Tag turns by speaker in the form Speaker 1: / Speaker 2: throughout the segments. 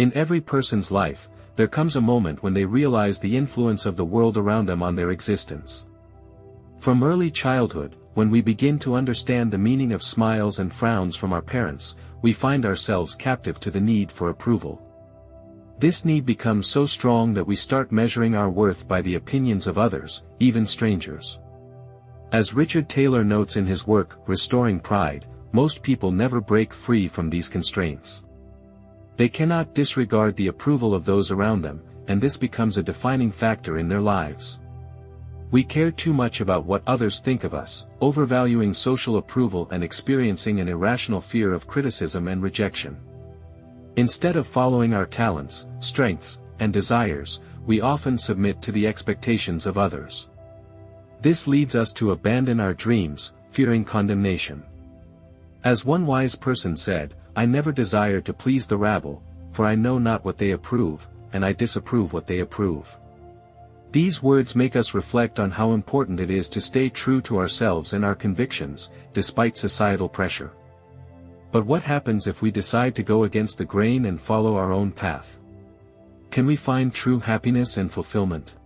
Speaker 1: In every person's life, there comes a moment when they realize the influence of the world around them on their existence. From early childhood, when we begin to understand the meaning of smiles and frowns from our parents, we find ourselves captive to the need for approval. This need becomes so strong that we start measuring our worth by the opinions of others, even strangers. As Richard Taylor notes in his work, Restoring Pride, most people never break free from these constraints. They cannot disregard the approval of those around them, and this becomes a defining factor in their lives. We care too much about what others think of us, overvaluing social approval and experiencing an irrational fear of criticism and rejection. Instead of following our talents, strengths, and desires, we often submit to the expectations of others. This leads us to abandon our dreams, fearing condemnation. As one wise person said, "I never desire to please the rabble, for I know not what they approve, and I disapprove what they approve." These words make us reflect on how important it is to stay true to ourselves and our convictions, despite societal pressure. But what happens if we decide to go against the grain and follow our own path? Can we find true happiness and fulfillment?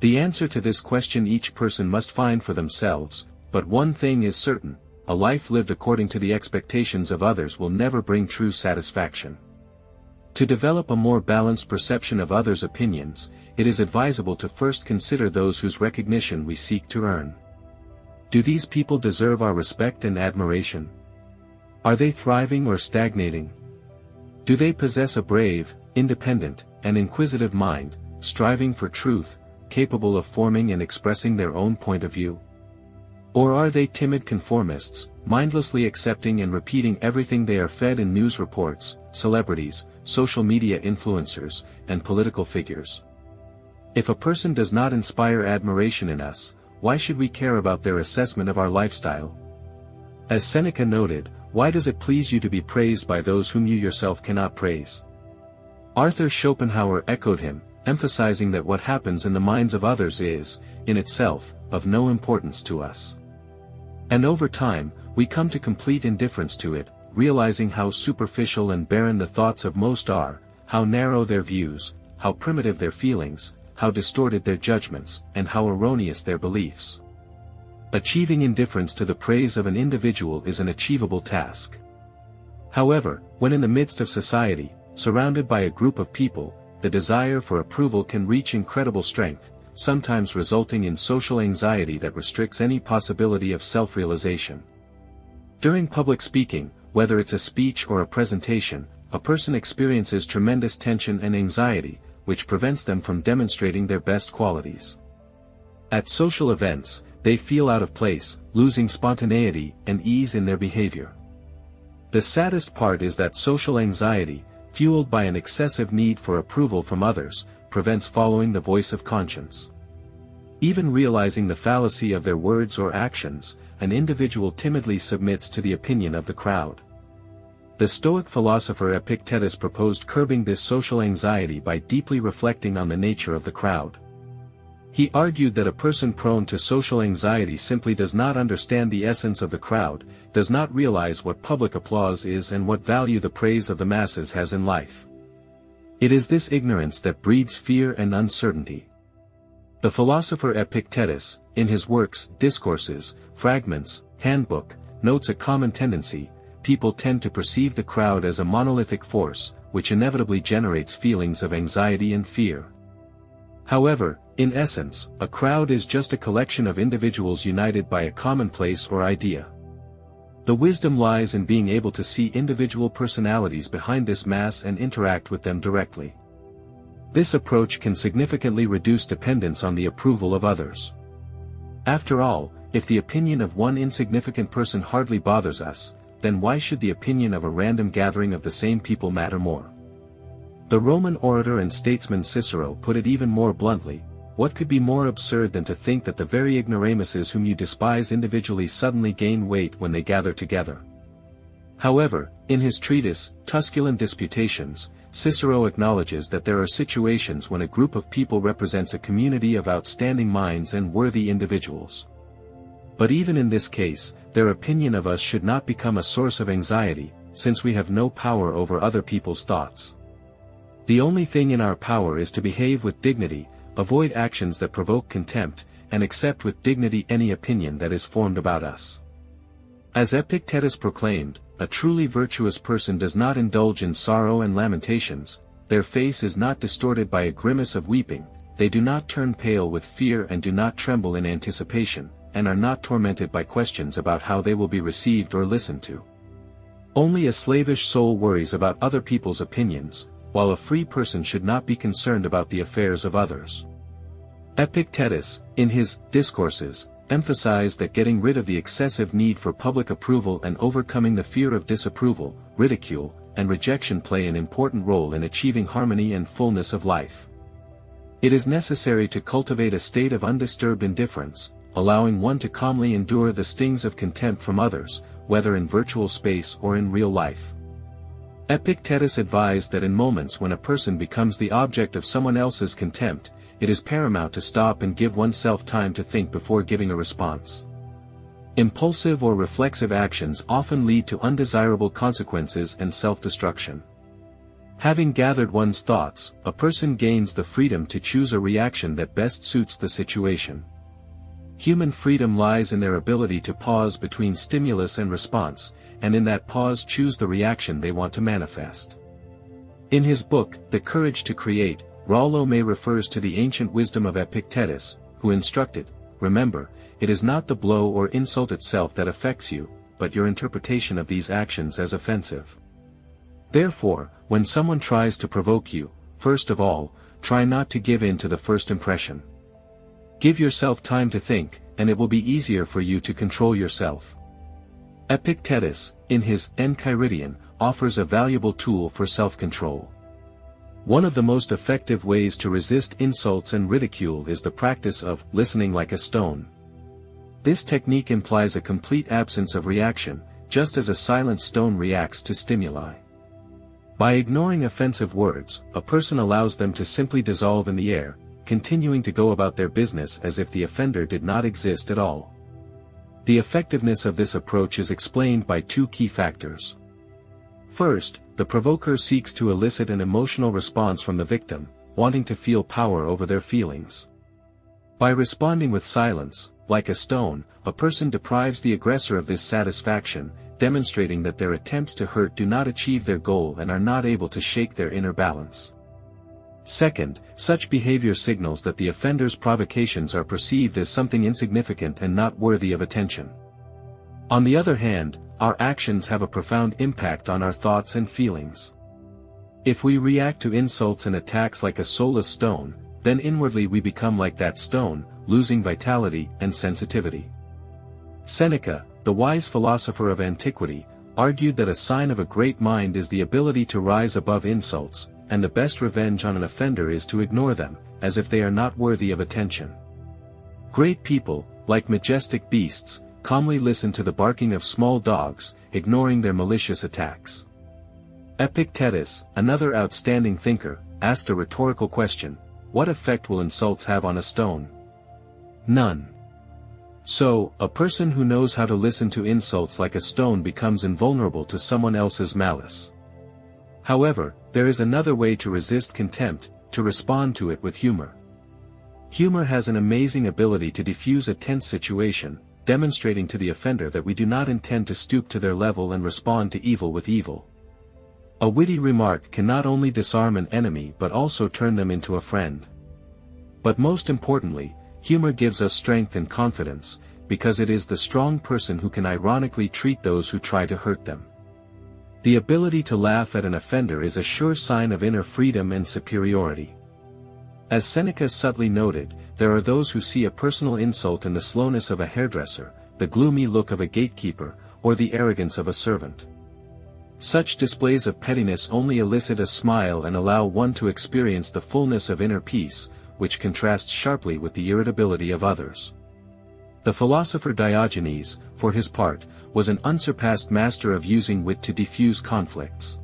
Speaker 1: The answer to this question each person must find for themselves, but one thing is certain: a life lived according to the expectations of others will never bring true satisfaction. To develop a more balanced perception of others' opinions, it is advisable to first consider those whose recognition we seek to earn. Do these people deserve our respect and admiration? Are they thriving or stagnating? Do they possess a brave, independent, and inquisitive mind, striving for truth, capable of forming and expressing their own point of view? Or are they timid conformists, mindlessly accepting and repeating everything they are fed in news reports, celebrities, social media influencers, and political figures? If a person does not inspire admiration in us, why should we care about their assessment of our lifestyle? As Seneca noted, "Why does it please you to be praised by those whom you yourself cannot praise?" Arthur Schopenhauer echoed him, emphasizing that what happens in the minds of others is, in itself, of no importance to us. And over time, we come to complete indifference to it, realizing how superficial and barren the thoughts of most are, how narrow their views, how primitive their feelings, how distorted their judgments, and how erroneous their beliefs. Achieving indifference to the praise of an individual is an achievable task. However, when in the midst of society, surrounded by a group of people, the desire for approval can reach incredible strength, sometimes resulting in social anxiety that restricts any possibility of self-realization. During public speaking, whether it's a speech or a presentation, a person experiences tremendous tension and anxiety, which prevents them from demonstrating their best qualities. At social events, they feel out of place, losing spontaneity and ease in their behavior. The saddest part is that social anxiety, fueled by an excessive need for approval from others, prevents following the voice of conscience. Even realizing the fallacy of their words or actions, an individual timidly submits to the opinion of the crowd. The Stoic philosopher Epictetus proposed curbing this social anxiety by deeply reflecting on the nature of the crowd. He argued that a person prone to social anxiety simply does not understand the essence of the crowd, does not realize what public applause is and what value the praise of the masses has in life. It is this ignorance that breeds fear and uncertainty. The philosopher Epictetus, in his works Discourses, Fragments, Handbook, notes a common tendency: people tend to perceive the crowd as a monolithic force, which inevitably generates feelings of anxiety and fear. However, in essence, a crowd is just a collection of individuals united by a commonplace or idea. The wisdom lies in being able to see individual personalities behind this mass and interact with them directly. This approach can significantly reduce dependence on the approval of others. After all, if the opinion of one insignificant person hardly bothers us, then why should the opinion of a random gathering of the same people matter more? The Roman orator and statesman Cicero put it even more bluntly: what could be more absurd than to think that the very ignoramuses whom you despise individually suddenly gain weight when they gather together? However, in his treatise, Tusculan Disputations, Cicero acknowledges that there are situations when a group of people represents a community of outstanding minds and worthy individuals. But even in this case, their opinion of us should not become a source of anxiety, since we have no power over other people's thoughts. The only thing in our power is to behave with dignity, avoid actions that provoke contempt, and accept with dignity any opinion that is formed about us. As Epictetus proclaimed, a truly virtuous person does not indulge in sorrow and lamentations, their face is not distorted by a grimace of weeping, they do not turn pale with fear and do not tremble in anticipation, and are not tormented by questions about how they will be received or listened to. Only a slavish soul worries about other people's opinions, while a free person should not be concerned about the affairs of others. Epictetus, in his Discourses, emphasized that getting rid of the excessive need for public approval and overcoming the fear of disapproval, ridicule, and rejection play an important role in achieving harmony and fullness of life. It is necessary to cultivate a state of undisturbed indifference, allowing one to calmly endure the stings of contempt from others, whether in virtual space or in real life. Epictetus advised that in moments when a person becomes the object of someone else's contempt, it is paramount to stop and give oneself time to think before giving a response. Impulsive or reflexive actions often lead to undesirable consequences and self-destruction. Having gathered one's thoughts, a person gains the freedom to choose a reaction that best suits the situation. Human freedom lies in their ability to pause between stimulus and response, and in that pause choose the reaction they want to manifest. In his book, The Courage to Create, Rollo May refers to the ancient wisdom of Epictetus, who instructed, "Remember, it is not the blow or insult itself that affects you, but your interpretation of these actions as offensive. Therefore, when someone tries to provoke you, first of all, try not to give in to the first impression. Give yourself time to think, and it will be easier for you to control yourself." Epictetus, in his Enchiridion, offers a valuable tool for self-control. One of the most effective ways to resist insults and ridicule is the practice of listening like a stone. This technique implies a complete absence of reaction, just as a silent stone reacts to stimuli. By ignoring offensive words, a person allows them to simply dissolve in the air, continuing to go about their business as if the offender did not exist at all. The effectiveness of this approach is explained by two key factors. First, the provoker seeks to elicit an emotional response from the victim, wanting to feel power over their feelings. By responding with silence, like a stone, a person deprives the aggressor of this satisfaction, demonstrating that their attempts to hurt do not achieve their goal and are not able to shake their inner balance. Second, such behavior signals that the offender's provocations are perceived as something insignificant and not worthy of attention. On the other hand, our actions have a profound impact on our thoughts and feelings. If we react to insults and attacks like a soulless stone, then inwardly we become like that stone, losing vitality and sensitivity. Seneca, the wise philosopher of antiquity, argued that a sign of a great mind is the ability to rise above insults, and the best revenge on an offender is to ignore them, as if they are not worthy of attention. Great people, like majestic beasts, calmly listen to the barking of small dogs, ignoring their malicious attacks. Epictetus, another outstanding thinker, asked a rhetorical question: what effect will insults have on a stone? None. So, a person who knows how to listen to insults like a stone becomes invulnerable to someone else's malice. However, there is another way to resist contempt, to respond to it with humor. Humor has an amazing ability to diffuse a tense situation, demonstrating to the offender that we do not intend to stoop to their level and respond to evil with evil. A witty remark can not only disarm an enemy but also turn them into a friend. But most importantly, humor gives us strength and confidence, because it is the strong person who can ironically treat those who try to hurt them. The ability to laugh at an offender is a sure sign of inner freedom and superiority. As Seneca subtly noted, there are those who see a personal insult in the slowness of a hairdresser, the gloomy look of a gatekeeper, or the arrogance of a servant. Such displays of pettiness only elicit a smile and allow one to experience the fullness of inner peace, which contrasts sharply with the irritability of others. The philosopher Diogenes, for his part, was an unsurpassed master of using wit to defuse conflicts.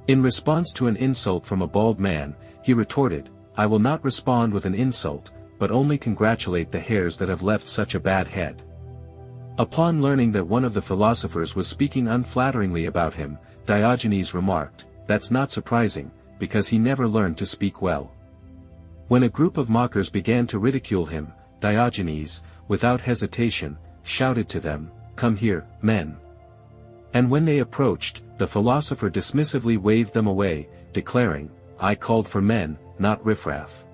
Speaker 1: In response to an insult from a bald man, he retorted, "I will not respond with an insult, but only congratulate the hairs that have left such a bad head." Upon learning that one of the philosophers was speaking unflatteringly about him, Diogenes remarked, "That's not surprising, because he never learned to speak well. When a group of mockers began to ridicule him, Diogenes, without hesitation, shouted to them, "Come here, men." And when they approached, the philosopher dismissively waved them away, declaring, "I called for men, not riffraff."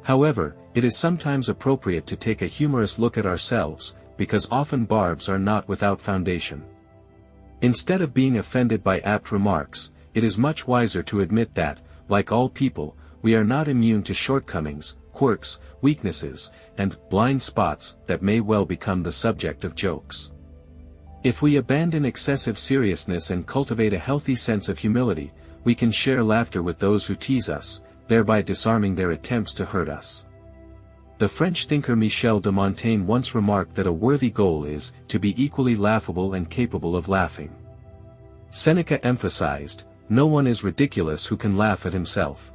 Speaker 1: However, it is sometimes appropriate to take a humorous look at ourselves, because often barbs are not without foundation. Instead of being offended by apt remarks, it is much wiser to admit that, like all people, we are not immune to shortcomings, quirks, weaknesses, and blind spots that may well become the subject of jokes. If we abandon excessive seriousness and cultivate a healthy sense of humility, we can share laughter with those who tease us, thereby disarming their attempts to hurt us. The French thinker Michel de Montaigne once remarked that a worthy goal is to be equally laughable and capable of laughing. Seneca emphasized, "No one is ridiculous who can laugh at himself."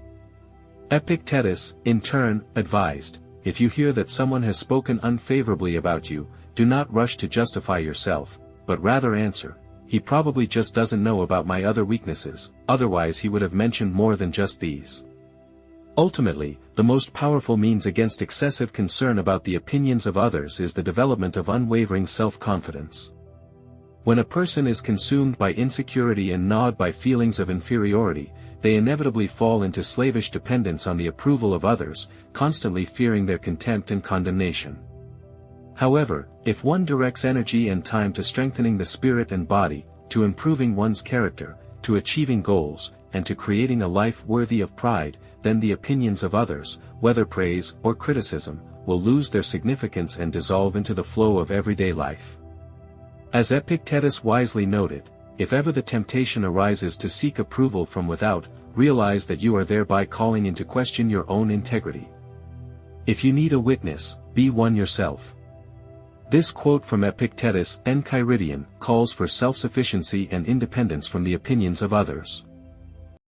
Speaker 1: Epictetus, in turn, advised, "If you hear that someone has spoken unfavorably about you, do not rush to justify yourself, but rather answer, 'He probably just doesn't know about my other weaknesses, otherwise he would have mentioned more than just these.'" Ultimately, the most powerful means against excessive concern about the opinions of others is the development of unwavering self-confidence. When a person is consumed by insecurity and gnawed by feelings of inferiority, they inevitably fall into slavish dependence on the approval of others, constantly fearing their contempt and condemnation. However, if one directs energy and time to strengthening the spirit and body, to improving one's character, to achieving goals, and to creating a life worthy of pride, then the opinions of others, whether praise or criticism, will lose their significance and dissolve into the flow of everyday life. As Epictetus wisely noted, if ever the temptation arises to seek approval from without, realize that you are thereby calling into question your own integrity. If you need a witness, be one yourself. This quote from Epictetus, Enchiridion, calls for self-sufficiency and independence from the opinions of others.